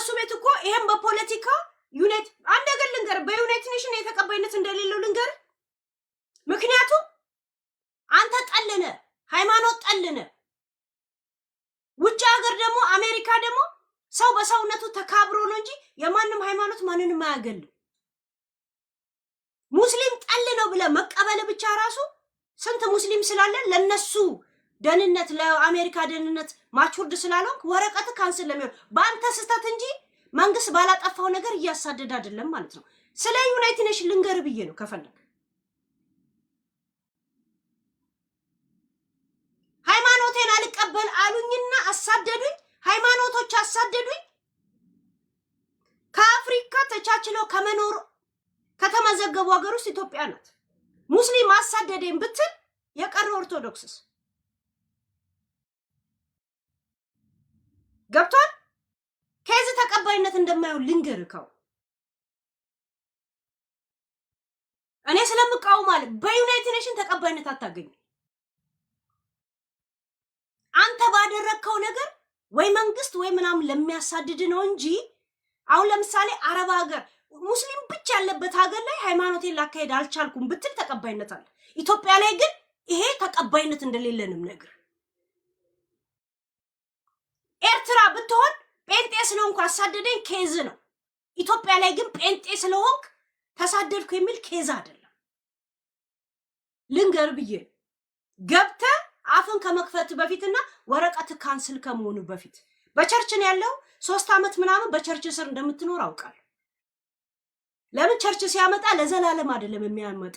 እነሱ ቤት እኮ ይሄን በፖለቲካ ዩናይት አንድ ነገር ልንገር በዩናይትድ ኔሽን የተቀባይነት እንደሌለው ልንገር ምክንያቱም አንተ ጠልነ ሃይማኖት ጠልነ ውጭ ሀገር ደግሞ አሜሪካ ደግሞ ሰው በሰውነቱ ተካብሮ ነው እንጂ የማንም ሃይማኖት ማንንም አያገልም ሙስሊም ጠል ነው ብለ መቀበል ብቻ ራሱ ስንት ሙስሊም ስላለ ለነሱ ደህንነት ለአሜሪካ ደህንነት ማቹርድ ስላለው ወረቀት ካንሰል ለሚሆን ባንተ ስህተት እንጂ መንግስት ባላጠፋው ነገር እያሳደደ አይደለም ማለት ነው ስለ ዩናይትድ ኔሽን ልንገር ብዬ ነው ከፈለክ ሃይማኖቴን አልቀበል አሉኝና አሳደዱኝ ሃይማኖቶች አሳደዱኝ ከአፍሪካ ተቻችለው ከመኖር ከተመዘገቡ ሀገር ውስጥ ኢትዮጵያ ናት ሙስሊም አሳደደኝ ብትል የቀረ ኦርቶዶክስስ ገብቷል ከዚህ ተቀባይነት እንደማይው ልንገርከው እኔ ስለምቃወም ማለት በዩናይትድ ኔሽን ተቀባይነት አታገኝ አንተ ባደረከው ነገር ወይ መንግስት ወይ ምናምን ለሚያሳድድ ነው እንጂ አሁን ለምሳሌ አረብ ሀገር ሙስሊም ብቻ ያለበት ሀገር ላይ ሃይማኖቴን ላካሄድ አልቻልኩም ብትል ተቀባይነት አለ ኢትዮጵያ ላይ ግን ይሄ ተቀባይነት እንደሌለንም ነገር ኤርትራ ብትሆን ጴንጤ ስለሆንኩ አሳደደኝ ኬዝ ነው ኢትዮጵያ ላይ ግን ጴንጤ ስለሆንክ ተሳደድኩ የሚል ኬዝ አይደለም ልንገር ብዬ ገብተ አፍን ከመክፈት በፊትና ወረቀት ካንስል ከመሆኑ በፊት በቸርች ነው ያለው 3 አመት ምናምን በቸርች ስር እንደምትኖር አውቃለሁ ለምን ቸርች ሲያመጣ ለዘላለም አይደለም የሚያመጣ